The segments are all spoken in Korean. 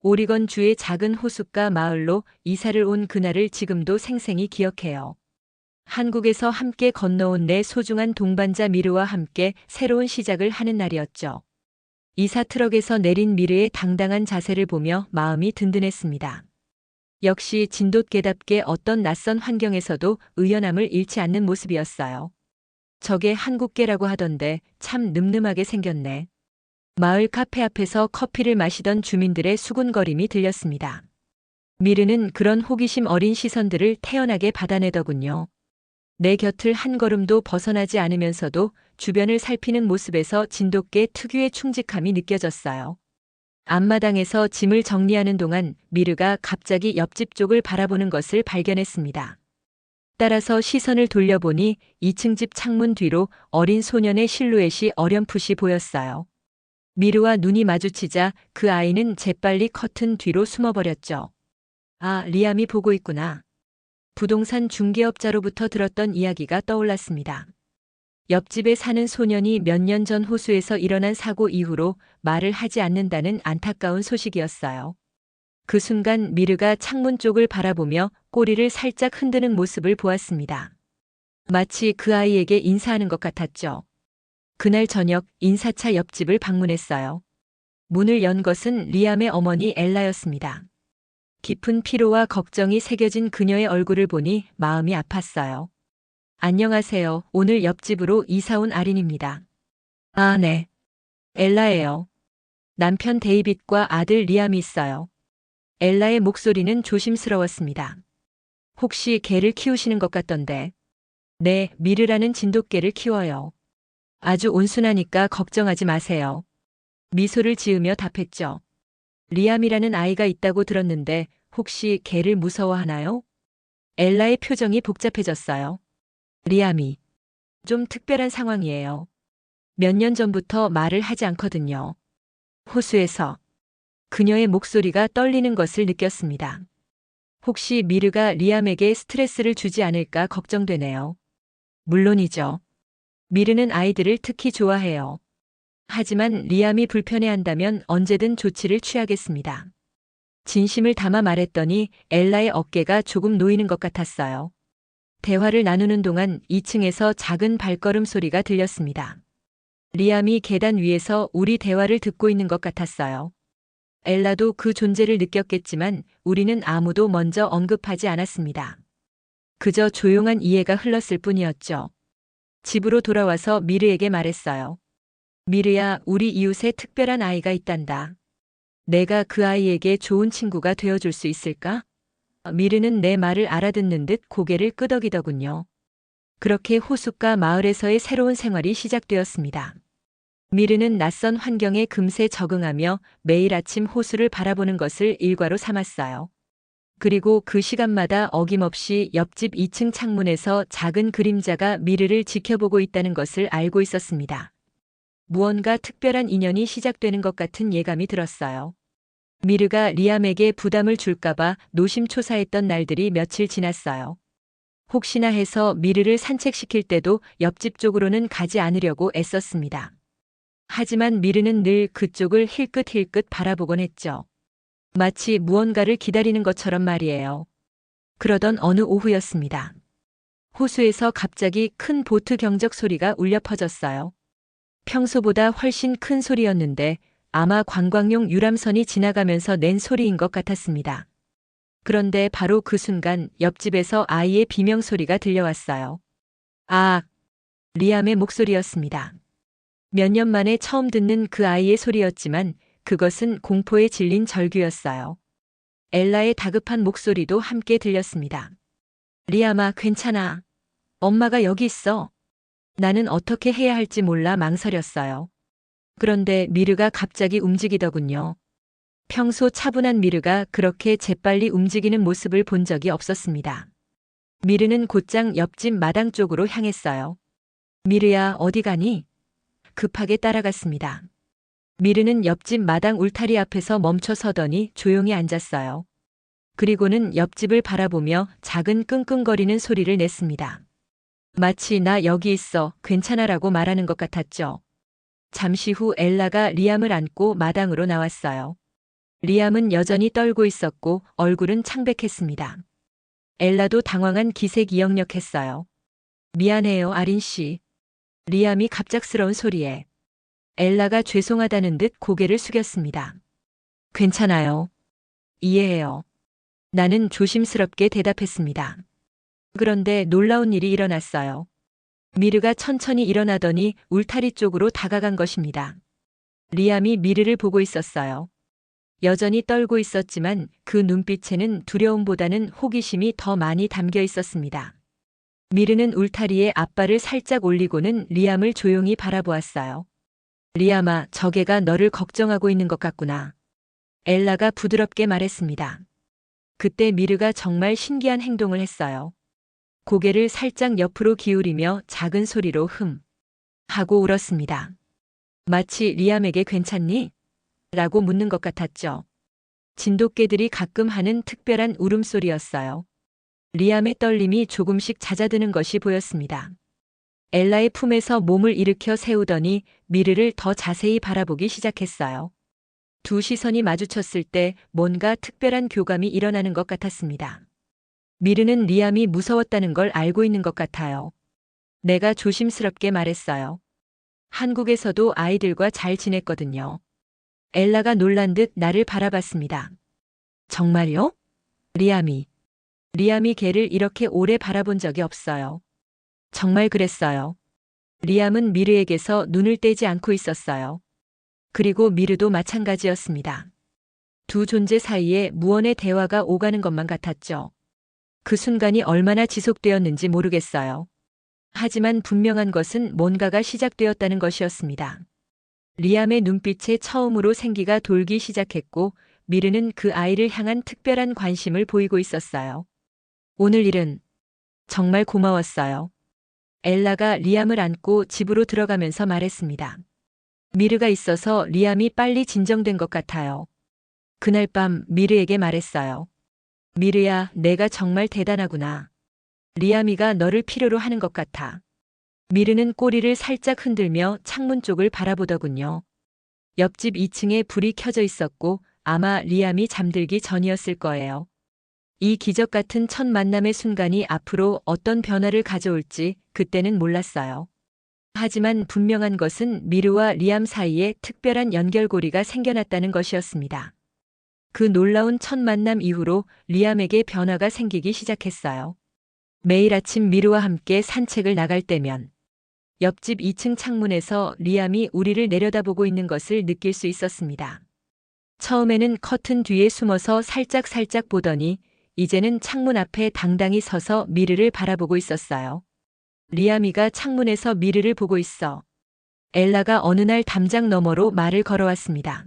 오리건주의 작은 호숫가 마을로 이사를 온 그날을 지금도 생생히 기억해요. 한국에서 함께 건너온 내 소중한 동반자 미르와 함께 새로운 시작을 하는 날이었죠. 이사 트럭에서 내린 미르의 당당한 자세를 보며 마음이 든든했습니다. 역시 진돗개답게 어떤 낯선 환경에서도 의연함을 잃지 않는 모습이었어요. 저게 한국개라고 하던데 참 늠름하게 생겼네. 마을 카페 앞에서 커피를 마시던 주민들의 수군거림이 들렸습니다. 미르는 그런 호기심 어린 시선들을 태연하게 받아내더군요. 내 곁을 한 걸음도 벗어나지 않으면서도 주변을 살피는 모습에서 진돗개 특유의 충직함이 느껴졌어요. 앞마당에서 짐을 정리하는 동안 미르가 갑자기 옆집 쪽을 바라보는 것을 발견했습니다. 따라서 시선을 돌려보니 2층 집 창문 뒤로 어린 소년의 실루엣이 어렴풋이 보였어요. 미르와 눈이 마주치자 그 아이는 재빨리 커튼 뒤로 숨어버렸죠. 아, 리암이 보고 있구나. 부동산 중개업자로부터 들었던 이야기가 떠올랐습니다. 옆집에 사는 소년이 몇 년 전 호수에서 일어난 사고 이후로 말을 하지 않는다는 안타까운 소식이었어요. 그 순간 미르가 창문 쪽을 바라보며 꼬리를 살짝 흔드는 모습을 보았습니다. 마치 그 아이에게 인사하는 것 같았죠. 그날 저녁 인사차 옆집을 방문했어요. 문을 연 것은 리암의 어머니 엘라였습니다. 깊은 피로와 걱정이 새겨진 그녀의 얼굴을 보니 마음이 아팠어요. 안녕하세요. 오늘 옆집으로 이사 온 아린입니다. 아, 네. 엘라예요. 남편 데이빗과 아들 리암이 있어요. 엘라의 목소리는 조심스러웠습니다. 혹시 개를 키우시는 것 같던데. 네, 미르라는 진돗개를 키워요. 아주 온순하니까 걱정하지 마세요. 미소를 지으며 답했죠. 리암이라는 아이가 있다고 들었는데 혹시 개를 무서워하나요? 엘라의 표정이 복잡해졌어요. 리암이 좀 특별한 상황이에요. 몇 년 전부터 말을 하지 않거든요. 호수에서 그녀의 목소리가 떨리는 것을 느꼈습니다. 혹시 미르가 리암에게 스트레스를 주지 않을까 걱정되네요. 물론이죠. 미르는 아이들을 특히 좋아해요. 하지만 리암이 불편해한다면 언제든 조치를 취하겠습니다. 진심을 담아 말했더니 엘라의 어깨가 조금 놓이는 것 같았어요. 대화를 나누는 동안 2층에서 작은 발걸음 소리가 들렸습니다. 리암이 계단 위에서 우리 대화를 듣고 있는 것 같았어요. 엘라도 그 존재를 느꼈겠지만 우리는 아무도 먼저 언급하지 않았습니다. 그저 조용한 이해가 흘렀을 뿐이었죠. 집으로 돌아와서 미르에게 말했어요. 미르야, 우리 이웃에 특별한 아이가 있단다. 내가 그 아이에게 좋은 친구가 되어줄 수 있을까? 미르는 내 말을 알아듣는 듯 고개를 끄덕이더군요. 그렇게 호숫가 마을에서의 새로운 생활이 시작되었습니다. 미르는 낯선 환경에 금세 적응하며 매일 아침 호수를 바라보는 것을 일과로 삼았어요. 그리고 그 시간마다 어김없이 옆집 2층 창문에서 작은 그림자가 미르를 지켜보고 있다는 것을 알고 있었습니다. 무언가 특별한 인연이 시작되는 것 같은 예감이 들었어요. 미르가 리암에게 부담을 줄까봐 노심초사했던 날들이 며칠 지났어요. 혹시나 해서 미르를 산책시킬 때도 옆집 쪽으로는 가지 않으려고 애썼습니다. 하지만 미르는 늘 그쪽을 힐끗힐끗 바라보곤 했죠. 마치 무언가를 기다리는 것처럼 말이에요. 그러던 어느 오후였습니다. 호수에서 갑자기 큰 보트 경적 소리가 울려 퍼졌어요. 평소보다 훨씬 큰 소리였는데 아마 관광용 유람선이 지나가면서 낸 소리인 것 같았습니다. 그런데 바로 그 순간 옆집에서 아이의 비명소리가 들려왔어요. 아, 리암의 목소리였습니다. 몇 년 만에 처음 듣는 그 아이의 소리였지만 그것은 공포에 질린 절규였어요. 엘라의 다급한 목소리도 함께 들렸습니다. 리암아, 괜찮아. 엄마가 여기 있어. 나는 어떻게 해야 할지 몰라 망설였어요. 그런데 미르가 갑자기 움직이더군요. 평소 차분한 미르가 그렇게 재빨리 움직이는 모습을 본 적이 없었습니다. 미르는 곧장 옆집 마당 쪽으로 향했어요. 미르야, 어디 가니? 급하게 따라갔습니다. 미르는 옆집 마당 울타리 앞에서 멈춰 서더니 조용히 앉았어요. 그리고는 옆집을 바라보며 작은 끙끙거리는 소리를 냈습니다. 마치 나 여기 있어, 괜찮아라고 말하는 것 같았죠. 잠시 후 엘라가 리암을 안고 마당으로 나왔어요. 리암은 여전히 떨고 있었고 얼굴은 창백했습니다. 엘라도 당황한 기색이 역력했어요. 미안해요, 아린 씨. 리암이 갑작스러운 소리에 엘라가 죄송하다는 듯 고개를 숙였습니다. 괜찮아요. 이해해요. 나는 조심스럽게 대답했습니다. 그런데 놀라운 일이 일어났어요. 미르가 천천히 일어나더니 울타리 쪽으로 다가간 것입니다. 리암이 미르를 보고 있었어요. 여전히 떨고 있었지만 그 눈빛에는 두려움보다는 호기심이 더 많이 담겨 있었습니다. 미르는 울타리에 앞발을 살짝 올리고는 리암을 조용히 바라보았어요. 리암아, 저개가 너를 걱정하고 있는 것 같구나. 엘라가 부드럽게 말했습니다. 그때 미르가 정말 신기한 행동을 했어요. 고개를 살짝 옆으로 기울이며 작은 소리로 하고 울었습니다. 마치 리암에게 괜찮니? 라고 묻는 것 같았죠. 진돗개들이 가끔 하는 특별한 울음소리였어요. 리암의 떨림이 조금씩 잦아드는 것이 보였습니다. 엘라의 품에서 몸을 일으켜 세우더니 미르를 더 자세히 바라보기 시작했어요. 두 시선이 마주쳤을 때 뭔가 특별한 교감이 일어나는 것 같았습니다. 미르는 리암이 무서웠다는 걸 알고 있는 것 같아요. 내가 조심스럽게 말했어요. 한국에서도 아이들과 잘 지냈거든요. 엘라가 놀란 듯 나를 바라봤습니다. 정말요? 리암이 걔를 이렇게 오래 바라본 적이 없어요. 정말 그랬어요. 리암은 미르에게서 눈을 떼지 않고 있었어요. 그리고 미르도 마찬가지였습니다. 두 존재 사이에 무언의 대화가 오가는 것만 같았죠. 그 순간이 얼마나 지속되었는지 모르겠어요. 하지만 분명한 것은 뭔가가 시작되었다는 것이었습니다. 리암의 눈빛에 처음으로 생기가 돌기 시작했고 미르는 그 아이를 향한 특별한 관심을 보이고 있었어요. 오늘 일은 정말 고마웠어요. 엘라가 리암을 안고 집으로 들어가면서 말했습니다. 미르가 있어서 리암이 빨리 진정된 것 같아요. 그날 밤 미르에게 말했어요. 미르야, 내가 정말 대단하구나. 리암이가 너를 필요로 하는 것 같아. 미르는 꼬리를 살짝 흔들며 창문 쪽을 바라보더군요. 옆집 2층에 불이 켜져 있었고 아마 리암이 잠들기 전이었을 거예요. 이 기적 같은 첫 만남의 순간이 앞으로 어떤 변화를 가져올지 그때는 몰랐어요. 하지만 분명한 것은 미르와 리암 사이에 특별한 연결고리가 생겨났다는 것이었습니다. 그 놀라운 첫 만남 이후로 리암에게 변화가 생기기 시작했어요. 매일 아침 미르와 함께 산책을 나갈 때면 옆집 2층 창문에서 리암이 우리를 내려다보고 있는 것을 느낄 수 있었습니다. 처음에는 커튼 뒤에 숨어서 살짝 보더니 이제는 창문 앞에 당당히 서서 미르를 바라보고 있었어요. 리암이가 창문에서 미르를 보고 있어. 엘라가 어느 날 담장 너머로 말을 걸어왔습니다.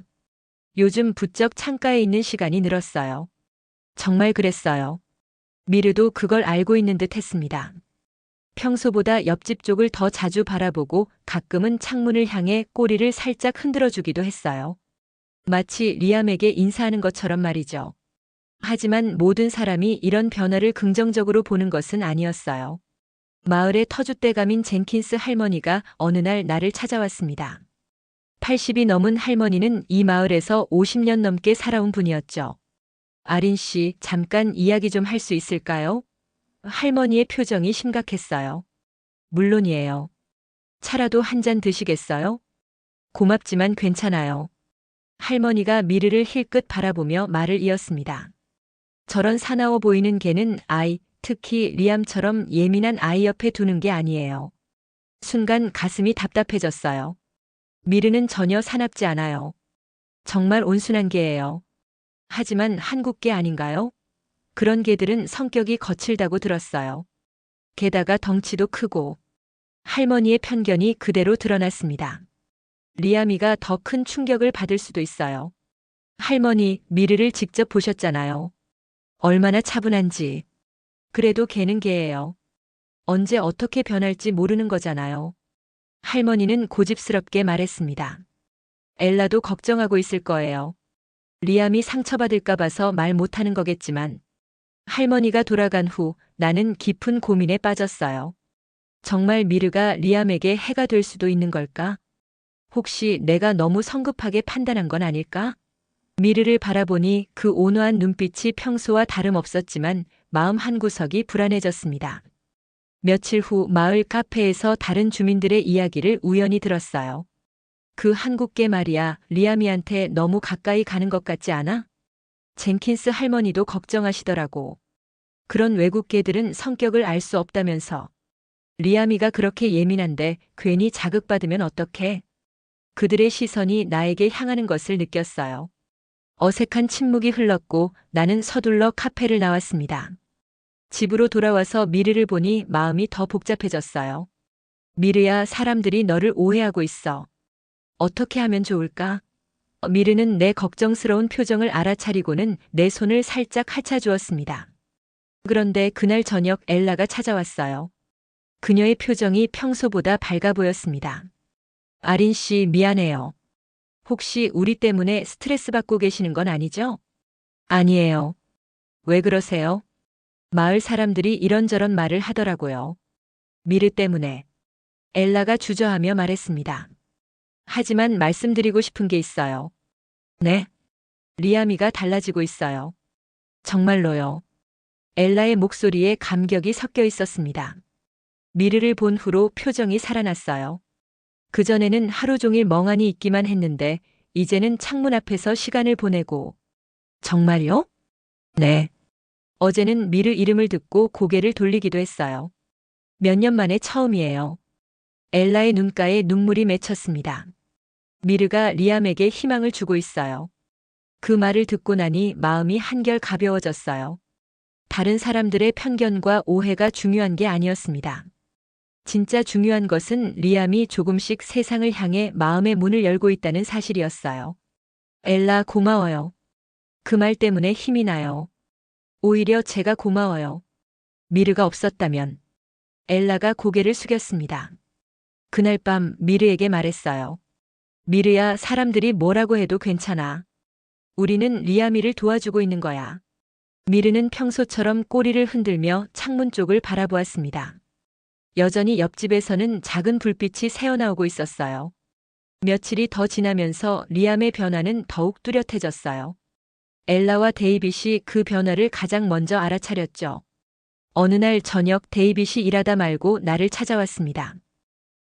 요즘 부쩍 창가에 있는 시간이 늘었어요. 정말 그랬어요. 미르도 그걸 알고 있는 듯 했습니다. 평소보다 옆집 쪽을 더 자주 바라보고 가끔은 창문을 향해 꼬리를 살짝 흔들어주기도 했어요. 마치 리암에게 인사하는 것처럼 말이죠. 하지만 모든 사람이 이런 변화를 긍정적으로 보는 것은 아니었어요. 마을의 터줏대감인 젠킨스 할머니가 어느 날 나를 찾아왔습니다. 80이 넘은 할머니는 이 마을에서 50년 넘게 살아온 분이었죠. 아린 씨, 잠깐 이야기 좀 할 수 있을까요? 할머니의 표정이 심각했어요. 물론이에요. 차라도 한 잔 드시겠어요? 고맙지만 괜찮아요. 할머니가 미르를 힐끗 바라보며 말을 이었습니다. 저런 사나워 보이는 개는 아이, 특히 리암처럼 예민한 아이 옆에 두는 게 아니에요. 순간 가슴이 답답해졌어요. 미르는 전혀 사납지 않아요. 정말 온순한 개예요. 하지만 한국 개 아닌가요? 그런 개들은 성격이 거칠다고 들었어요. 게다가 덩치도 크고. 할머니의 편견이 그대로 드러났습니다. 리암이가 더 큰 충격을 받을 수도 있어요. 할머니, 미르를 직접 보셨잖아요. 얼마나 차분한지. 그래도 개는 개예요. 언제 어떻게 변할지 모르는 거잖아요. 할머니는 고집스럽게 말했습니다. 엘라도 걱정하고 있을 거예요. 리암이 상처받을까 봐서 말 못하는 거겠지만 할머니가 돌아간 후 나는 깊은 고민에 빠졌어요. 정말 미르가 리암에게 해가 될 수도 있는 걸까? 혹시 내가 너무 성급하게 판단한 건 아닐까? 미르를 바라보니 그 온화한 눈빛이 평소와 다름없었지만 마음 한구석이 불안해졌습니다. 며칠 후 마을 카페에서 다른 주민들의 이야기를 우연히 들었어요. 그 한국계 말이야, 리아미한테 너무 가까이 가는 것 같지 않아? 젠킨스 할머니도 걱정하시더라고. 그런 외국계들은 성격을 알 수 없다면서. 리아미가 그렇게 예민한데 괜히 자극받으면 어떡해? 그들의 시선이 나에게 향하는 것을 느꼈어요. 어색한 침묵이 흘렀고 나는 서둘러 카페를 나왔습니다. 집으로 돌아와서 미르를 보니 마음이 더 복잡해졌어요. 미르야, 사람들이 너를 오해하고 있어. 어떻게 하면 좋을까? 미르는 내 걱정스러운 표정을 알아차리고는 내 손을 살짝 핥아주었습니다. 그런데 그날 저녁 엘라가 찾아왔어요. 그녀의 표정이 평소보다 밝아 보였습니다. 아린 씨, 미안해요. 혹시 우리 때문에 스트레스 받고 계시는 건 아니죠? 아니에요. 왜 그러세요? 마을 사람들이 이런저런 말을 하더라고요. 미르 때문에. 엘라가 주저하며 말했습니다. 하지만 말씀드리고 싶은 게 있어요. 네? 리아미가 달라지고 있어요. 정말로요. 엘라의 목소리에 감격이 섞여 있었습니다. 미르를 본 후로 표정이 살아났어요. 그전에는 하루 종일 멍하니 있기만 했는데 이제는 창문 앞에서 시간을 보내고. 정말요? 네. 어제는 미르 이름을 듣고 고개를 돌리기도 했어요. 몇 년 만에 처음이에요. 엘라의 눈가에 눈물이 맺혔습니다. 미르가 리암에게 희망을 주고 있어요. 그 말을 듣고 나니 마음이 한결 가벼워졌어요. 다른 사람들의 편견과 오해가 중요한 게 아니었습니다. 진짜 중요한 것은 리암이 조금씩 세상을 향해 마음의 문을 열고 있다는 사실이었어요. 엘라, 고마워요. 그 말 때문에 힘이 나요. 오히려 제가 고마워요. 미르가 없었다면. 엘라가 고개를 숙였습니다. 그날 밤 미르에게 말했어요. 미르야, 사람들이 뭐라고 해도 괜찮아. 우리는 리아미를 도와주고 있는 거야. 미르는 평소처럼 꼬리를 흔들며 창문 쪽을 바라보았습니다. 여전히 옆집에서는 작은 불빛이 새어나오고 있었어요. 며칠이 더 지나면서 리암의 변화는 더욱 뚜렷해졌어요. 엘라와 데이빗이 그 변화를 가장 먼저 알아차렸죠. 어느 날 저녁 데이빗이 일하다 말고 나를 찾아왔습니다.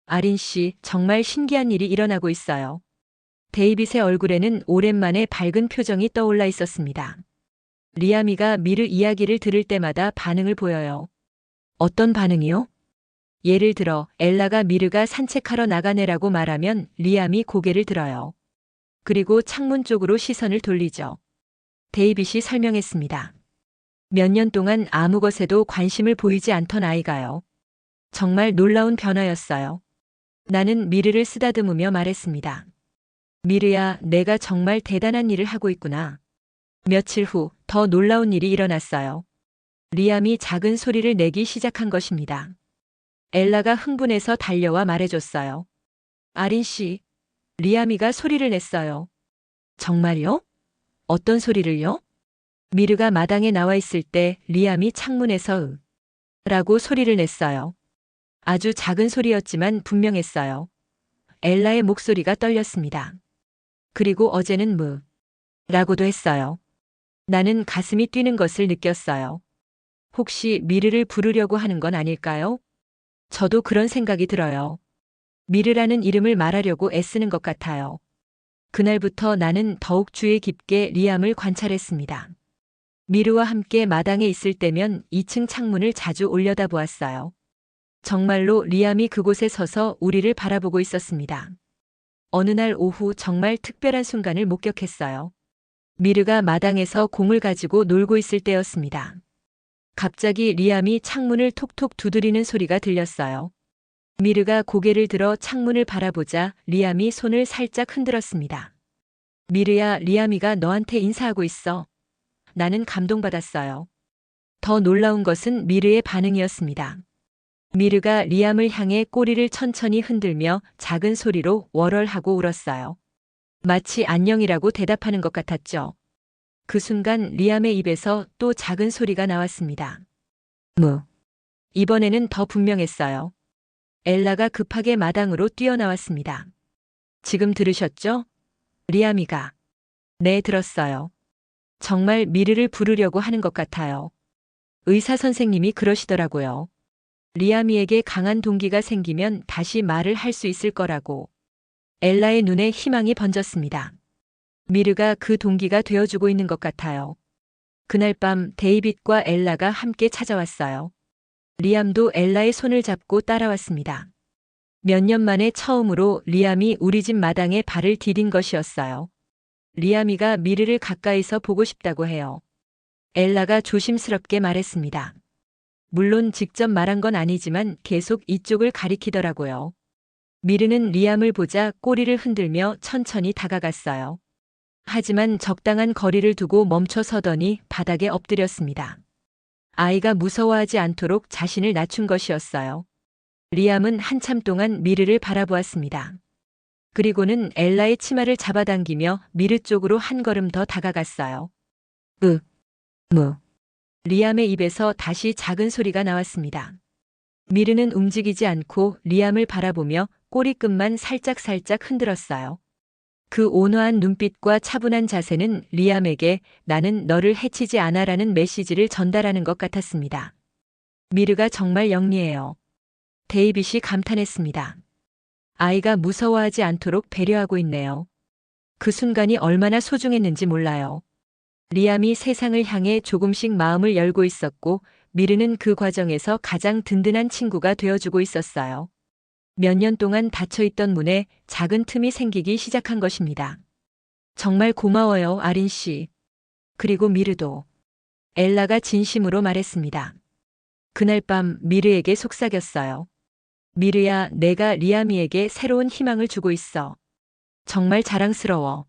아린 씨, 정말 신기한 일이 일어나고 있어요. 데이빗의 얼굴에는 오랜만에 밝은 표정이 떠올라 있었습니다. 리아미가 미르 이야기를 들을 때마다 반응을 보여요. 어떤 반응이요? 예를 들어 엘라가 미르가 산책하러 나가네라고 말하면 리암이 고개를 들어요. 그리고 창문 쪽으로 시선을 돌리죠. 데이빗이 설명했습니다. 몇 년 동안 아무 것에도 관심을 보이지 않던 아이가요. 정말 놀라운 변화였어요. 나는 미르를 쓰다듬으며 말했습니다. 미르야, 내가 정말 대단한 일을 하고 있구나. 며칠 후 더 놀라운 일이 일어났어요. 리암이 작은 소리를 내기 시작한 것입니다. 엘라가 흥분해서 달려와 말해줬어요. 아린 씨, 리암이가 소리를 냈어요. 정말요? 어떤 소리를요? 미르가 마당에 나와 있을 때 리암이 창문에서 라고 소리를 냈어요. 아주 작은 소리였지만 분명했어요. 엘라의 목소리가 떨렸습니다. 그리고 어제는 라고도 했어요. 나는 가슴이 뛰는 것을 느꼈어요. 혹시 미르를 부르려고 하는 건 아닐까요? 저도 그런 생각이 들어요. 미르라는 이름을 말하려고 애쓰는 것 같아요. 그날부터 나는 더욱 주의 깊게 리암을 관찰했습니다. 미르와 함께 마당에 있을 때면 2층 창문을 자주 올려다보았어요. 정말로 리암이 그곳에 서서 우리를 바라보고 있었습니다. 어느 날 오후 정말 특별한 순간을 목격했어요. 미르가 마당에서 공을 가지고 놀고 있을 때였습니다. 갑자기 리암이 창문을 톡톡 두드리는 소리가 들렸어요. 미르가 고개를 들어 창문을 바라보자 리암이 손을 살짝 흔들었습니다. 미르야, 리암이가 너한테 인사하고 있어. 나는 감동받았어요. 더 놀라운 것은 미르의 반응이었습니다. 미르가 리암을 향해 꼬리를 천천히 흔들며 작은 소리로 월월하고 울었어요. 마치 안녕이라고 대답하는 것 같았죠. 그 순간 리암의 입에서 또 작은 소리가 나왔습니다. 이번에는 더 분명했어요. 엘라가 급하게 마당으로 뛰어나왔습니다. 지금 들으셨죠? 리암이가. 네, 들었어요. 정말 미르를 부르려고 하는 것 같아요. 의사 선생님이 그러시더라고요. 리아미에게 강한 동기가 생기면 다시 말을 할 수 있을 거라고. 엘라의 눈에 희망이 번졌습니다. 미르가 그 동기가 되어주고 있는 것 같아요. 그날 밤 데이빗과 엘라가 함께 찾아왔어요. 리암도 엘라의 손을 잡고 따라왔습니다. 몇 년 만에 처음으로 리암이 우리 집 마당에 발을 디딘 것이었어요. 리암이가 미르를 가까이서 보고 싶다고 해요. 엘라가 조심스럽게 말했습니다. 물론 직접 말한 건 아니지만 계속 이쪽을 가리키더라고요. 미르는 리암을 보자 꼬리를 흔들며 천천히 다가갔어요. 하지만 적당한 거리를 두고 멈춰 서더니 바닥에 엎드렸습니다. 아이가 무서워하지 않도록 자신을 낮춘 것이었어요. 리암은 한참 동안 미르를 바라보았습니다. 그리고는 엘라의 치마를 잡아당기며 미르 쪽으로 한 걸음 더 다가갔어요. 무. 리암의 입에서 다시 작은 소리가 나왔습니다. 미르는 움직이지 않고 리암을 바라보며 꼬리끝만 살짝살짝 흔들었어요. 그 온화한 눈빛과 차분한 자세는 리암에게 나는 너를 해치지 않아라는 메시지를 전달하는 것 같았습니다. 미르가 정말 영리해요. 데이빗이 감탄했습니다. 아이가 무서워하지 않도록 배려하고 있네요. 그 순간이 얼마나 소중했는지 몰라요. 리암이 세상을 향해 조금씩 마음을 열고 있었고 미르는 그 과정에서 가장 든든한 친구가 되어주고 있었어요. 몇 년 동안 닫혀있던 문에 작은 틈이 생기기 시작한 것입니다. 정말 고마워요, 아린 씨. 그리고 미르도. 엘라가 진심으로 말했습니다. 그날 밤 미르에게 속삭였어요. 미르야, 내가 리아미에게 새로운 희망을 주고 있어. 정말 자랑스러워.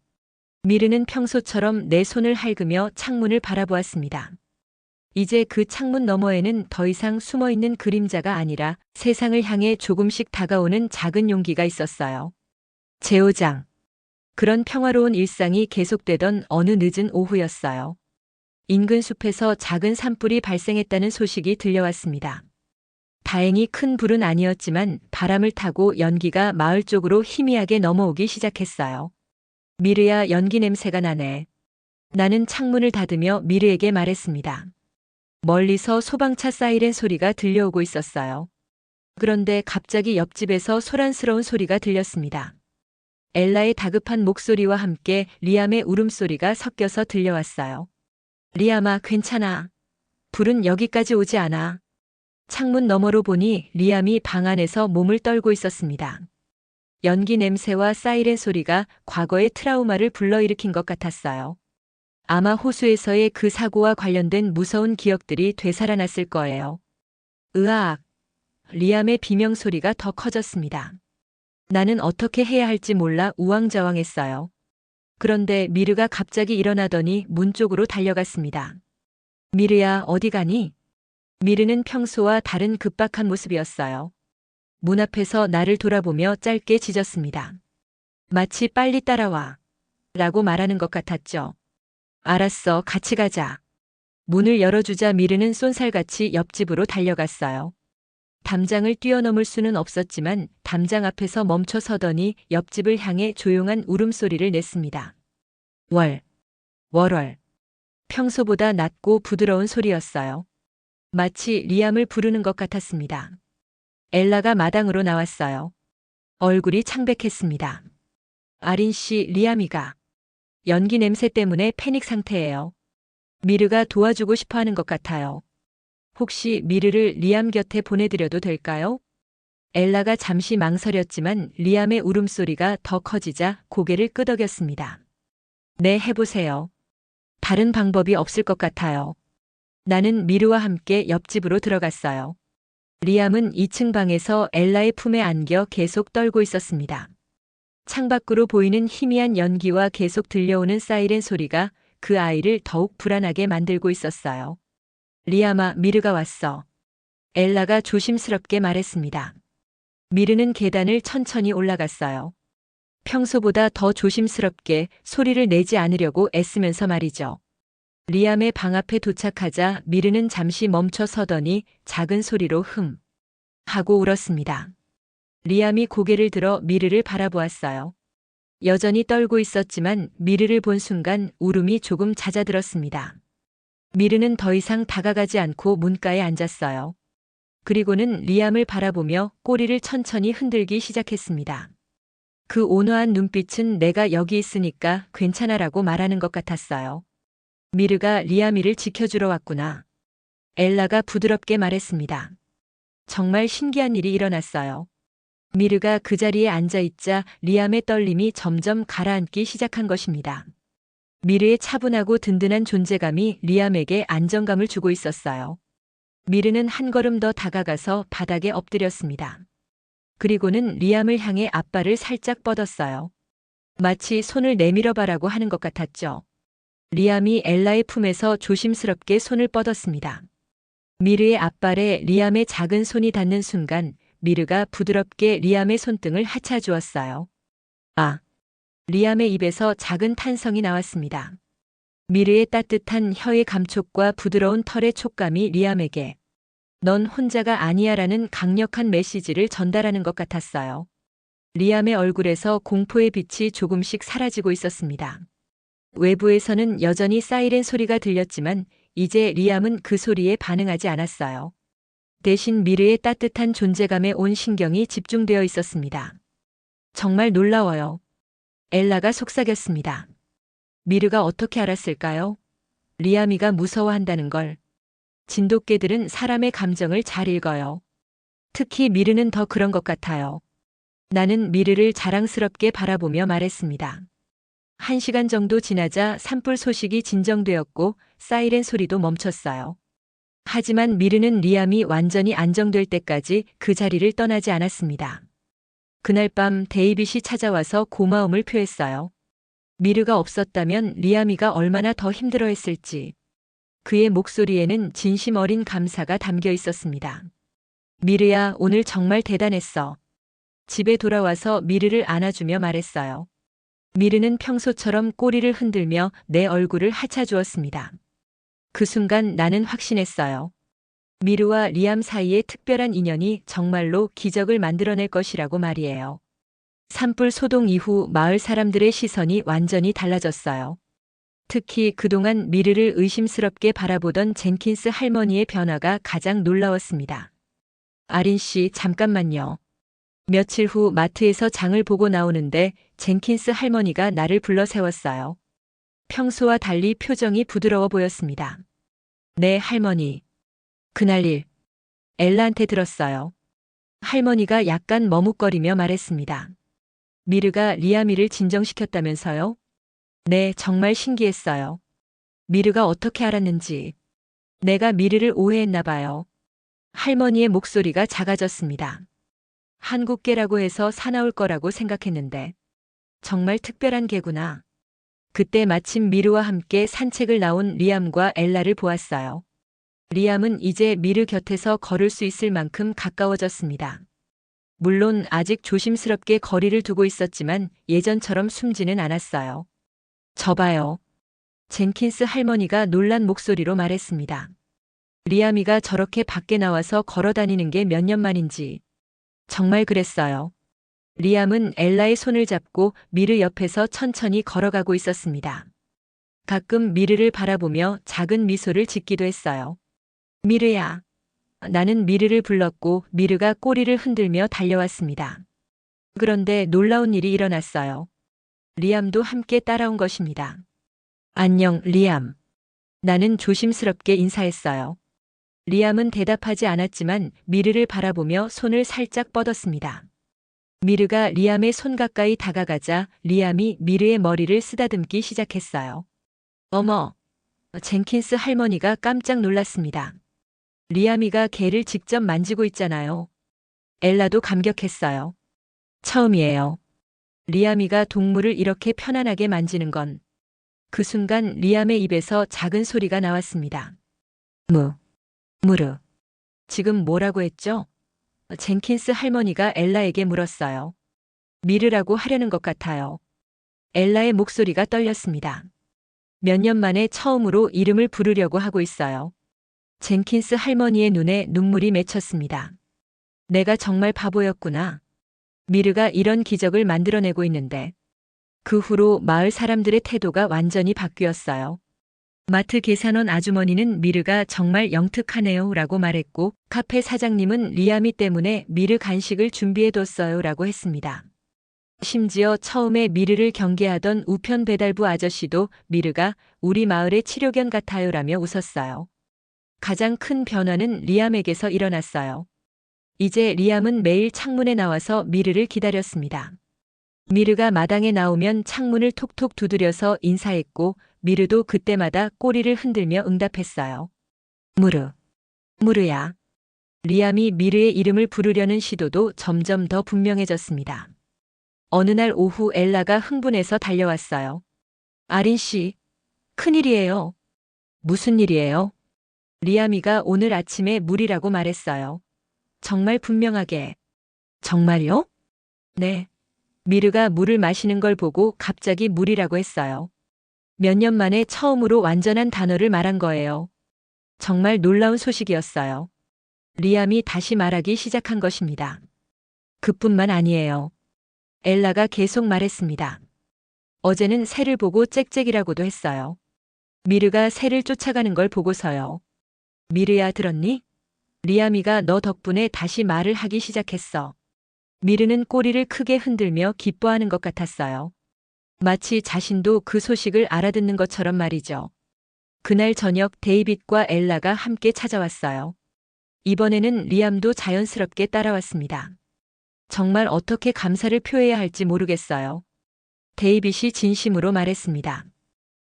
미르는 평소처럼 내 손을 핥으며 창문을 바라보았습니다. 이제 그 창문 너머에는 더 이상 숨어있는 그림자가 아니라 세상을 향해 조금씩 다가오는 작은 용기가 있었어요. 제오장. 그런 평화로운 일상이 계속되던 어느 늦은 오후였어요. 인근 숲에서 작은 산불이 발생했다는 소식이 들려왔습니다. 다행히 큰 불은 아니었지만 바람을 타고 연기가 마을 쪽으로 희미하게 넘어오기 시작했어요. 미르야, 연기 냄새가 나네. 나는 창문을 닫으며 미르에게 말했습니다. 멀리서 소방차 사이렌 소리가 들려오고 있었어요. 그런데 갑자기 옆집에서 소란스러운 소리가 들렸습니다. 엘라의 다급한 목소리와 함께 리암의 울음소리가 섞여서 들려왔어요. 리암아, 괜찮아. 불은 여기까지 오지 않아. 창문 너머로 보니 리암이 방 안에서 몸을 떨고 있었습니다. 연기 냄새와 사이렌 소리가 과거의 트라우마를 불러일으킨 것 같았어요. 아마 호수에서의 그 사고와 관련된 무서운 기억들이 되살아났을 거예요. 으악! 리암의 비명 소리가 더 커졌습니다. 나는 어떻게 해야 할지 몰라 우왕좌왕했어요. 그런데 미르가 갑자기 일어나더니 문 쪽으로 달려갔습니다. 미르야, 어디 가니? 미르는 평소와 다른 급박한 모습이었어요. 문 앞에서 나를 돌아보며 짧게 짖었습니다. 마치 빨리 따라와. 라고 말하는 것 같았죠. 알았어, 같이 가자. 문을 열어주자 미르는 쏜살같이 옆집으로 달려갔어요. 담장을 뛰어넘을 수는 없었지만 담장 앞에서 멈춰 서더니 옆집을 향해 조용한 울음소리를 냈습니다. 월월. 평소보다 낮고 부드러운 소리였어요. 마치 리암을 부르는 것 같았습니다. 엘라가 마당으로 나왔어요. 얼굴이 창백했습니다. 아린 씨, 리암이가 연기 냄새 때문에 패닉 상태예요. 미르가 도와주고 싶어 하는 것 같아요. 혹시 미르를 리암 곁에 보내드려도 될까요? 엘라가 잠시 망설였지만 리암의 울음소리가 더 커지자 고개를 끄덕였습니다. 네, 해보세요. 다른 방법이 없을 것 같아요. 나는 미르와 함께 옆집으로 들어갔어요. 리암은 2층 방에서 엘라의 품에 안겨 계속 떨고 있었습니다. 창밖으로 보이는 희미한 연기와 계속 들려오는 사이렌 소리가 그 아이를 더욱 불안하게 만들고 있었어요. 리암아, 미르가 왔어. 엘라가 조심스럽게 말했습니다. 미르는 계단을 천천히 올라갔어요. 평소보다 더 조심스럽게 소리를 내지 않으려고 애쓰면서 말이죠. 리암의 방 앞에 도착하자 미르는 잠시 멈춰 서더니 작은 소리로 하고 울었습니다. 리암이 고개를 들어 미르를 바라보았어요. 여전히 떨고 있었지만 미르를 본 순간 울음이 조금 잦아들었습니다. 미르는 더 이상 다가가지 않고 문가에 앉았어요. 그리고는 리암을 바라보며 꼬리를 천천히 흔들기 시작했습니다. 그 온화한 눈빛은 내가 여기 있으니까 괜찮아라고 말하는 것 같았어요. 미르가 리암이를 지켜주러 왔구나. 엘라가 부드럽게 말했습니다. 정말 신기한 일이 일어났어요. 미르가 그 자리에 앉아있자 리암의 떨림이 점점 가라앉기 시작한 것입니다. 미르의 차분하고 든든한 존재감이 리암에게 안정감을 주고 있었어요. 미르는 한 걸음 더 다가가서 바닥에 엎드렸습니다. 그리고는 리암을 향해 앞발을 살짝 뻗었어요. 마치 손을 내밀어봐라고 하는 것 같았죠. 리암이 엘라의 품에서 조심스럽게 손을 뻗었습니다. 미르의 앞발에 리암의 작은 손이 닿는 순간 미르가 부드럽게 리암의 손등을 하차주었어요. 아! 리암의 입에서 작은 탄성이 나왔습니다. 미르의 따뜻한 혀의 감촉과 부드러운 털의 촉감이 리암에게 넌 혼자가 아니야라는 강력한 메시지를 전달하는 것 같았어요. 리암의 얼굴에서 공포의 빛이 조금씩 사라지고 있었습니다. 외부에서는 여전히 사이렌 소리가 들렸지만 이제 리암은 그 소리에 반응하지 않았어요. 대신 미르의 따뜻한 존재감에 온 신경이 집중되어 있었습니다. 정말 놀라워요. 엘라가 속삭였습니다. 미르가 어떻게 알았을까요? 리암이가 무서워한다는 걸. 진돗개들은 사람의 감정을 잘 읽어요. 특히 미르는 더 그런 것 같아요. 나는 미르를 자랑스럽게 바라보며 말했습니다. 1시간 정도 지나자 산불 소식이 진정되었고 사이렌 소리도 멈췄어요. 하지만 미르는 리암이 완전히 안정될 때까지 그 자리를 떠나지 않았습니다. 그날 밤 데이빗이 찾아와서 고마움을 표했어요. 미르가 없었다면 리암이가 얼마나 더 힘들어했을지. 그의 목소리에는 진심 어린 감사가 담겨 있었습니다. 미르야, 오늘 정말 대단했어. 집에 돌아와서 미르를 안아주며 말했어요. 미르는 평소처럼 꼬리를 흔들며 내 얼굴을 하차주었습니다. 그 순간 나는 확신했어요. 미르와 리암 사이의 특별한 인연이 정말로 기적을 만들어낼 것이라고 말이에요. 산불 소동 이후 마을 사람들의 시선이 완전히 달라졌어요. 특히 그동안 미르를 의심스럽게 바라보던 젠킨스 할머니의 변화가 가장 놀라웠습니다. 아린 씨, 잠깐만요. 며칠 후 마트에서 장을 보고 나오는데 젠킨스 할머니가 나를 불러 세웠어요. 평소와 달리 표정이 부드러워 보였습니다. 네, 할머니. 그날 일, 엘라한테 들었어요. 할머니가 약간 머뭇거리며 말했습니다. 미르가 리아미를 진정시켰다면서요? 네, 정말 신기했어요. 미르가 어떻게 알았는지. 내가 미르를 오해했나 봐요. 할머니의 목소리가 작아졌습니다. 한국개라고 해서 사나울 거라고 생각했는데. 정말 특별한 개구나. 그때 마침 미르와 함께 산책을 나온 리암과 엘라를 보았어요. 리암은 이제 미르 곁에서 걸을 수 있을 만큼 가까워졌습니다. 물론 아직 조심스럽게 거리를 두고 있었지만 예전처럼 숨지는 않았어요. 저봐요. 젠킨스 할머니가 놀란 목소리로 말했습니다. 리암이가 저렇게 밖에 나와서 걸어 다니는 게 몇 년 만인지. 정말 그랬어요. 리암은 엘라의 손을 잡고 미르 옆에서 천천히 걸어가고 있었습니다. 가끔 미르를 바라보며 작은 미소를 짓기도 했어요. 미르야. 나는 미르를 불렀고 미르가 꼬리를 흔들며 달려왔습니다. 그런데 놀라운 일이 일어났어요. 리암도 함께 따라온 것입니다. 안녕, 리암. 나는 조심스럽게 인사했어요. 리암은 대답하지 않았지만 미르를 바라보며 손을 살짝 뻗었습니다. 미르가 리암의 손 가까이 다가가자 리암이 미르의 머리를 쓰다듬기 시작했어요. 어머! 젠킨스 할머니가 깜짝 놀랐습니다. 리암이가 개를 직접 만지고 있잖아요. 엘라도 감격했어요. 처음이에요. 리암이가 동물을 이렇게 편안하게 만지는 건. 그 순간 리암의 입에서 작은 소리가 나왔습니다. 무르. 지금 뭐라고 했죠? 젠킨스 할머니가 엘라에게 물었어요. 미르라고 하려는 것 같아요. 엘라의 목소리가 떨렸습니다. 몇 년 만에 처음으로 이름을 부르려고 하고 있어요. 젠킨스 할머니의 눈에 눈물이 맺혔습니다. 내가 정말 바보였구나. 미르가 이런 기적을 만들어내고 있는데. 그 후로 마을 사람들의 태도가 완전히 바뀌었어요. 마트 계산원 아주머니는 미르가 정말 영특하네요 라고 말했고, 카페 사장님은 리아미 때문에 미르 간식을 준비해뒀어요 라고 했습니다. 심지어 처음에 미르를 경계하던 우편 배달부 아저씨도 미르가 우리 마을의 치료견 같아요 라며 웃었어요. 가장 큰 변화는 리암에게서 일어났어요. 이제 리암은 매일 창문에 나와서 미르를 기다렸습니다. 미르가 마당에 나오면 창문을 톡톡 두드려서 인사했고, 미르도 그때마다 꼬리를 흔들며 응답했어요. 무르, 무르야. 리암이 미르의 이름을 부르려는 시도도 점점 더 분명해졌습니다. 어느 날 오후 엘라가 흥분해서 달려왔어요. 아린 씨, 큰일이에요. 무슨 일이에요? 리암이가 오늘 아침에 물이라고 말했어요. 정말 분명하게. 정말요? 네. 미르가 물을 마시는 걸 보고 갑자기 물이라고 했어요. 몇 년 만에 처음으로 완전한 단어를 말한 거예요. 정말 놀라운 소식이었어요. 리암이 다시 말하기 시작한 것입니다. 그뿐만 아니에요. 엘라가 계속 말했습니다. 어제는 새를 보고 짹짹이라고도 했어요. 미르가 새를 쫓아가는 걸 보고서요. 미르야, 들었니? 리암이가 너 덕분에 다시 말을 하기 시작했어. 미르는 꼬리를 크게 흔들며 기뻐하는 것 같았어요. 마치 자신도 그 소식을 알아듣는 것처럼 말이죠. 그날 저녁 데이빗과 엘라가 함께 찾아왔어요. 이번에는 리암도 자연스럽게 따라왔습니다. 정말 어떻게 감사를 표해야 할지 모르겠어요. 데이빗이 진심으로 말했습니다.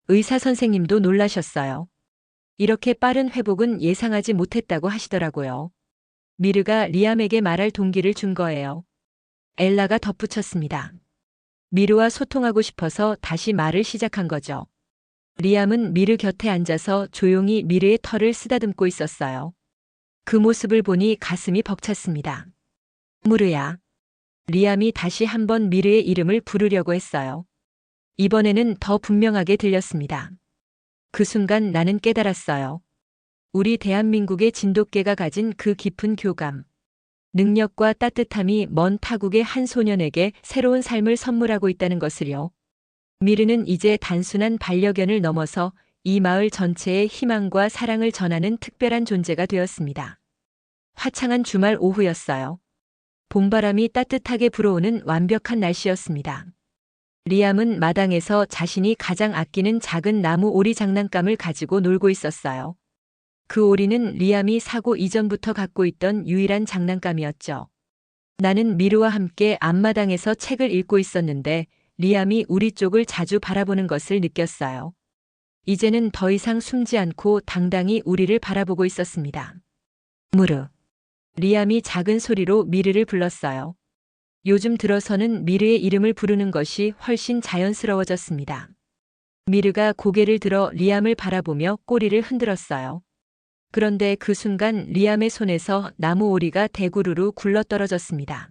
의사 선생님도 놀라셨어요. 이렇게 빠른 회복은 예상하지 못했다고 하시더라고요. 미르가 리암에게 말할 동기를 준 거예요. 엘라가 덧붙였습니다. 미르와 소통하고 싶어서 다시 말을 시작한 거죠. 리암은 미르 곁에 앉아서 조용히 미르의 털을 쓰다듬고 있었어요. 그 모습을 보니 가슴이 벅찼습니다. 무르야. 리암이 다시 한번 미르의 이름을 부르려고 했어요. 이번에는 더 분명하게 들렸습니다. 그 순간 나는 깨달았어요. 우리 대한민국의 진돗개가 가진 그 깊은 교감, 능력과 따뜻함이 먼 타국의 한 소년에게 새로운 삶을 선물하고 있다는 것을요. 미르는 이제 단순한 반려견을 넘어서 이 마을 전체에 희망과 사랑을 전하는 특별한 존재가 되었습니다. 화창한 주말 오후였어요. 봄바람이 따뜻하게 불어오는 완벽한 날씨였습니다. 리암은 마당에서 자신이 가장 아끼는 작은 나무 오리 장난감을 가지고 놀고 있었어요. 그 오리는 리암이 사고 이전부터 갖고 있던 유일한 장난감이었죠. 나는 미르와 함께 앞마당에서 책을 읽고 있었는데 리암이 우리 쪽을 자주 바라보는 것을 느꼈어요. 이제는 더 이상 숨지 않고 당당히 우리를 바라보고 있었습니다. 무르. 리암이 작은 소리로 미르를 불렀어요. 요즘 들어서는 미르의 이름을 부르는 것이 훨씬 자연스러워졌습니다. 미르가 고개를 들어 리암을 바라보며 꼬리를 흔들었어요. 그런데 그 순간 리암의 손에서 나무 오리가 대구르르 굴러떨어졌습니다.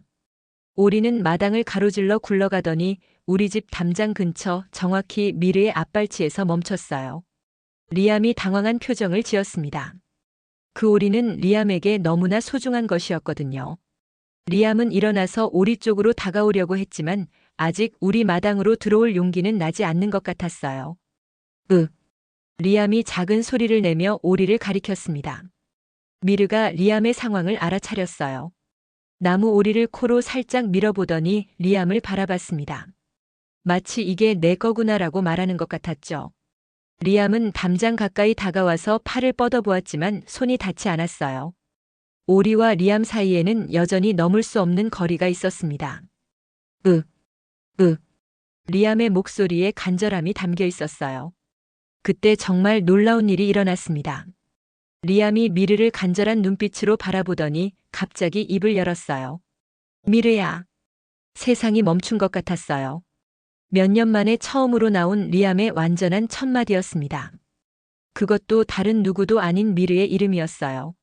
오리는 마당을 가로질러 굴러가더니 우리 집 담장 근처 정확히 미르의 앞발치에서 멈췄어요. 리암이 당황한 표정을 지었습니다. 그 오리는 리암에게 너무나 소중한 것이었거든요. 리암은 일어나서 오리 쪽으로 다가오려고 했지만 아직 우리 마당으로 들어올 용기는 나지 않는 것 같았어요. 리암이 작은 소리를 내며 오리를 가리켰습니다. 미르가 리암의 상황을 알아차렸어요. 나무 오리를 코로 살짝 밀어보더니 리암을 바라봤습니다. 마치 이게 내 거구나라고 말하는 것 같았죠. 리암은 담장 가까이 다가와서 팔을 뻗어보았지만 손이 닿지 않았어요. 오리와 리암 사이에는 여전히 넘을 수 없는 거리가 있었습니다. 리암의 목소리에 간절함이 담겨 있었어요. 그때 정말 놀라운 일이 일어났습니다. 리암이 미르를 간절한 눈빛으로 바라보더니 갑자기 입을 열었어요. 미르야. 세상이 멈춘 것 같았어요. 몇 년 만에 처음으로 나온 리암의 완전한 첫마디였습니다. 그것도 다른 누구도 아닌 미르의 이름이었어요.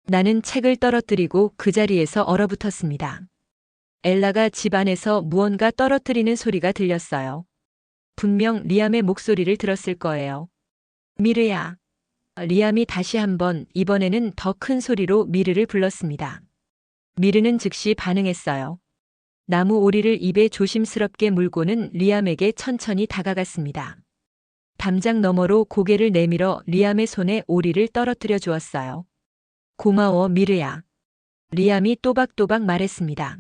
나는 책을 떨어뜨리고 그 자리에서 얼어붙었습니다. 엘라가 집 안에서 무언가 떨어뜨리는 소리가 들렸어요. 분명 리암의 목소리를 들었을 거예요. 미르야. 리암이 다시 한번 이번에는 더 큰 소리로 미르를 불렀습니다. 미르는 즉시 반응했어요. 나무 오리를 입에 조심스럽게 물고는 리암에게 천천히 다가갔습니다. 담장 너머로 고개를 내밀어 리암의 손에 오리를 떨어뜨려 주었어요. 고마워, 미르야. 리암이 또박또박 말했습니다.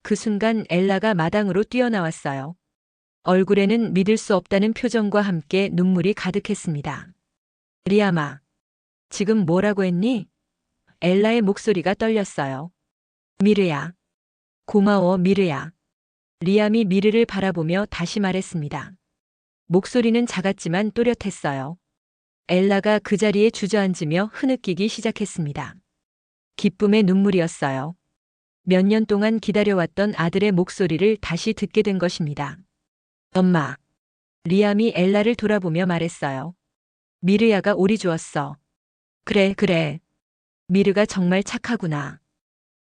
그 순간 엘라가 마당으로 뛰어나왔어요. 얼굴에는 믿을 수 없다는 표정과 함께 눈물이 가득했습니다. 리암아, 지금 뭐라고 했니? 엘라의 목소리가 떨렸어요. 미르야. 고마워, 미르야. 리암이 미르를 바라보며 다시 말했습니다. 목소리는 작았지만 또렷했어요. 엘라가 그 자리에 주저앉으며 흐느끼기 시작했습니다. 기쁨의 눈물이었어요. 몇 년 동안 기다려왔던 아들의 목소리를 다시 듣게 된 것입니다. 엄마. 리암이 엘라를 돌아보며 말했어요. 미르야가 오리 주었어. 그래, 그래. 미르가 정말 착하구나.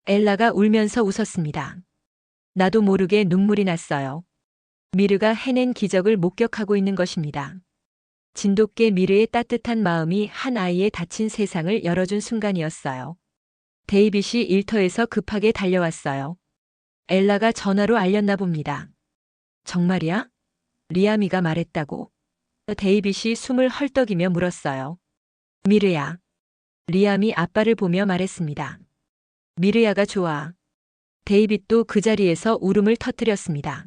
엘라가 울면서 웃었습니다. 나도 모르게 눈물이 났어요. 미르가 해낸 기적을 목격하고 있는 것입니다. 진돗개 미르의 따뜻한 마음이 한 아이의 닫힌 세상을 열어준 순간이었어요. 데이빗이 일터에서 급하게 달려왔어요. 엘라가 전화로 알렸나 봅니다. 정말이야? 리암이가 말했다고. 데이빗이 숨을 헐떡이며 물었어요. 미르야. 리암이 아빠를 보며 말했습니다. 미르야가 좋아. 데이빗도 그 자리에서 울음을 터뜨렸습니다.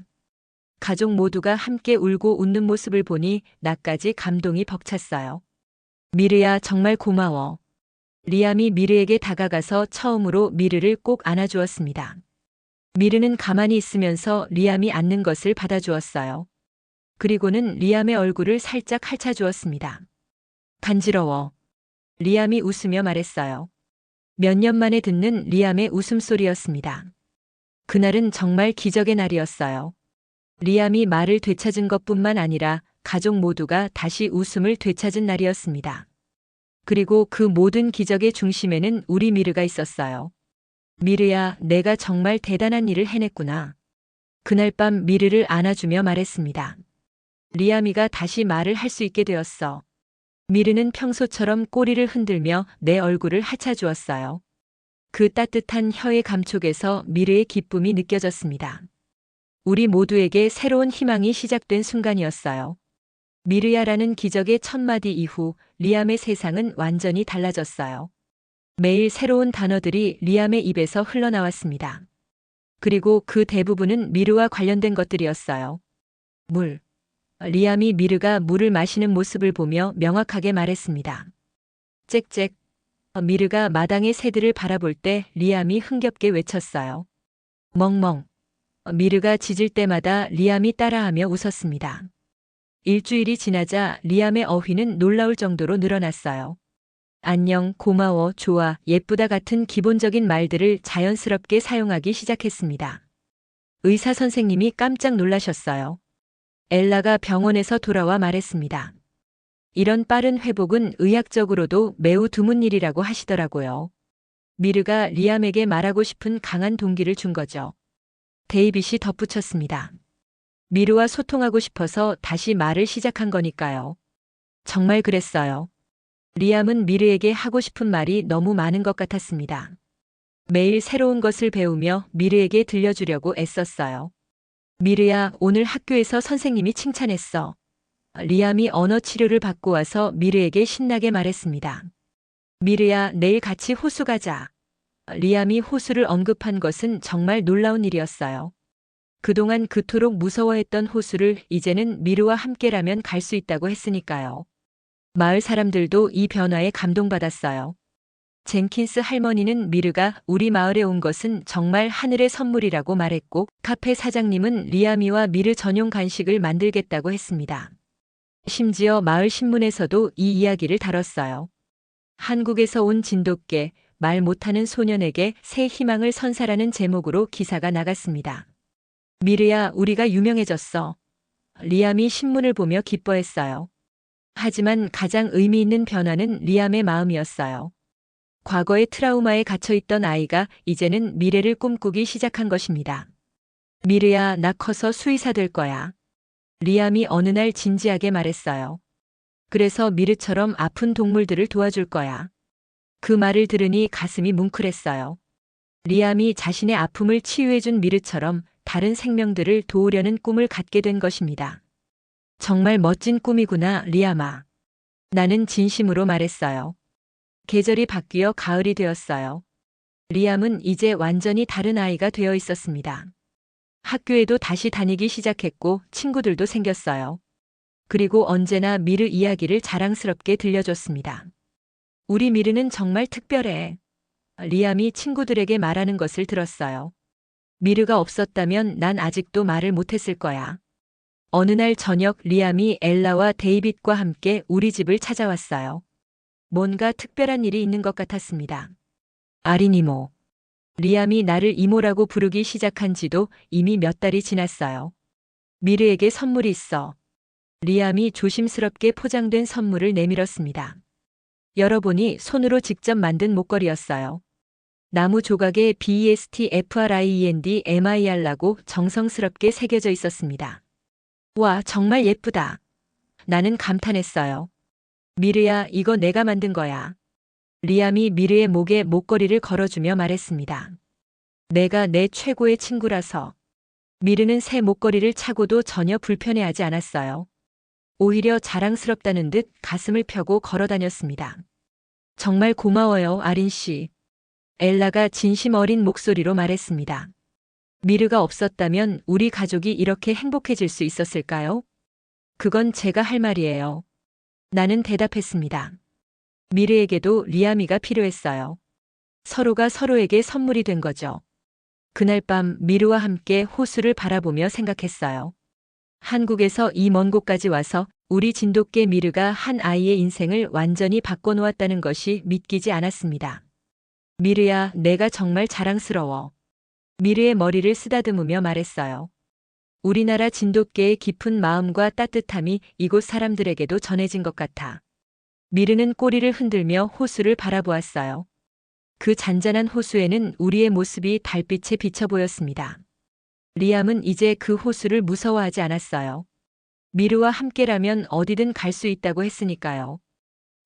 가족 모두가 함께 울고 웃는 모습을 보니 나까지 감동이 벅찼어요. 미르야, 정말 고마워. 리암이 미르에게 다가가서 처음으로 미르를 꼭 안아주었습니다. 미르는 가만히 있으면서 리암이 안는 것을 받아주었어요. 그리고는 리암의 얼굴을 살짝 핥아주었습니다. 간지러워. 리암이 웃으며 말했어요. 몇 년 만에 듣는 리암의 웃음소리였습니다. 그날은 정말 기적의 날이었어요. 리암이 말을 되찾은 것뿐만 아니라 가족 모두가 다시 웃음을 되찾은 날이었습니다. 그리고 그 모든 기적의 중심에는 우리 미르가 있었어요. 미르야, 내가 정말 대단한 일을 해냈구나. 그날 밤 미르를 안아주며 말했습니다. 리암이가 다시 말을 할 수 있게 되었어. 미르는 평소처럼 꼬리를 흔들며 내 얼굴을 핥아주었어요. 그 따뜻한 혀의 감촉에서 미르의 기쁨이 느껴졌습니다. 우리 모두에게 새로운 희망이 시작된 순간이었어요. 미르야라는 기적의 첫마디 이후 리암의 세상은 완전히 달라졌어요. 매일 새로운 단어들이 리암의 입에서 흘러나왔습니다. 그리고 그 대부분은 미르와 관련된 것들이었어요. 물. 리암이 미르가 물을 마시는 모습을 보며 명확하게 말했습니다. 짹짹. 미르가 마당의 새들을 바라볼 때 리암이 흥겹게 외쳤어요. 멍멍. 미르가 짖을 때마다 리암이 따라하며 웃었습니다. 일주일이 지나자 리암의 어휘는 놀라울 정도로 늘어났어요. 안녕, 고마워, 좋아, 예쁘다 같은 기본적인 말들을 자연스럽게 사용하기 시작했습니다. 의사 선생님이 깜짝 놀라셨어요. 엘라가 병원에서 돌아와 말했습니다. 이런 빠른 회복은 의학적으로도 매우 드문 일이라고 하시더라고요. 미르가 리암에게 말하고 싶은 강한 동기를 준 거죠. 데이빗이 덧붙였습니다. 미르와 소통하고 싶어서 다시 말을 시작한 거니까요. 정말 그랬어요. 리암은 미르에게 하고 싶은 말이 너무 많은 것 같았습니다. 매일 새로운 것을 배우며 미르에게 들려주려고 애썼어요. 미르야, 오늘 학교에서 선생님이 칭찬했어. 리암이 언어 치료를 받고 와서 미르에게 신나게 말했습니다. 미르야, 내일 같이 호수 가자. 리암이 호수를 언급한 것은 정말 놀라운 일이었어요. 그동안 그토록 무서워했던 호수를 이제는 미르와 함께라면 갈 수 있다고 했으니까요. 마을 사람들도 이 변화에 감동받았어요. 젠킨스 할머니는 미르가 우리 마을에 온 것은 정말 하늘의 선물이라고 말했고, 카페 사장님은 리암이와 미르 전용 간식을 만들겠다고 했습니다. 심지어 마을 신문에서도 이 이야기를 다뤘어요. 한국에서 온 진돗개, 말 못하는 소년에게 새 희망을 선사라는 제목으로 기사가 나갔습니다. 미르야, 우리가 유명해졌어. 리암이 신문을 보며 기뻐했어요. 하지만 가장 의미 있는 변화는 리암의 마음이었어요. 과거의 트라우마에 갇혀있던 아이가 이제는 미래를 꿈꾸기 시작한 것입니다. 미르야, 나 커서 수의사 될 거야. 리암이 어느 날 진지하게 말했어요. 그래서 미르처럼 아픈 동물들을 도와줄 거야. 그 말을 들으니 가슴이 뭉클했어요. 리암이 자신의 아픔을 치유해준 미르처럼 다른 생명들을 도우려는 꿈을 갖게 된 것입니다. 정말 멋진 꿈이구나, 리암아. 나는 진심으로 말했어요. 계절이 바뀌어 가을이 되었어요. 리암은 이제 완전히 다른 아이가 되어 있었습니다. 학교에도 다시 다니기 시작했고 친구들도 생겼어요. 그리고 언제나 미르 이야기를 자랑스럽게 들려줬습니다. 우리 미르는 정말 특별해. 리암이 친구들에게 말하는 것을 들었어요. 미르가 없었다면 난 아직도 말을 못했을 거야. 어느 날 저녁 리암이 엘라와 데이빗과 함께 우리 집을 찾아왔어요. 뭔가 특별한 일이 있는 것 같았습니다. 아린 이모. 리암이 나를 이모라고 부르기 시작한 지도 이미 몇 달이 지났어요. 미르에게 선물이 있어. 리암이 조심스럽게 포장된 선물을 내밀었습니다. 열어보니 손으로 직접 만든 목걸이였어요. 나무 조각에 BESTFRIENDMIR라고 정성스럽게 새겨져 있었습니다. 와, 정말 예쁘다. 나는 감탄했어요. 미르야, 이거 내가 만든 거야. 리암이 미르의 목에 목걸이를 걸어주며 말했습니다. 내가 내 최고의 친구라서. 미르는 새 목걸이를 차고도 전혀 불편해하지 않았어요. 오히려 자랑스럽다는 듯 가슴을 펴고 걸어 다녔습니다. 정말 고마워요, 아린 씨. 엘라가 진심 어린 목소리로 말했습니다. 미르가 없었다면 우리 가족이 이렇게 행복해질 수 있었을까요? 그건 제가 할 말이에요. 나는 대답했습니다. 미르에게도 리암이가 필요했어요. 서로가 서로에게 선물이 된 거죠. 그날 밤 미르와 함께 호수를 바라보며 생각했어요. 한국에서 이 먼 곳까지 와서 우리 진돗개 미르가 한 아이의 인생을 완전히 바꿔놓았다는 것이 믿기지 않았습니다. 미르야, 내가 정말 자랑스러워. 미르의 머리를 쓰다듬으며 말했어요. 우리나라 진돗개의 깊은 마음과 따뜻함이 이곳 사람들에게도 전해진 것 같아. 미르는 꼬리를 흔들며 호수를 바라보았어요. 그 잔잔한 호수에는 우리의 모습이 달빛에 비쳐 보였습니다. 리암은 이제 그 호수를 무서워하지 않았어요. 미르와 함께라면 어디든 갈 수 있다고 했으니까요.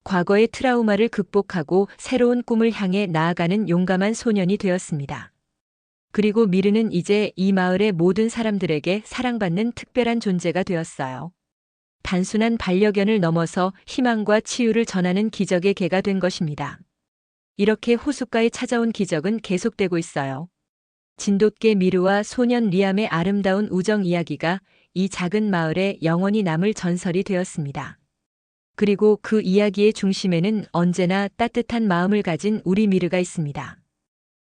과거의 트라우마를 극복하고 새로운 꿈을 향해 나아가는 용감한 소년이 되었습니다. 그리고 미르는 이제 이 마을의 모든 사람들에게 사랑받는 특별한 존재가 되었어요. 단순한 반려견을 넘어서 희망과 치유를 전하는 기적의 개가 된 것입니다. 이렇게 호숫가에 찾아온 기적은 계속되고 있어요. 진돗개 미르와 소년 리암의 아름다운 우정 이야기가 이 작은 마을에 영원히 남을 전설이 되었습니다. 그리고 그 이야기의 중심에는 언제나 따뜻한 마음을 가진 우리 미르가 있습니다.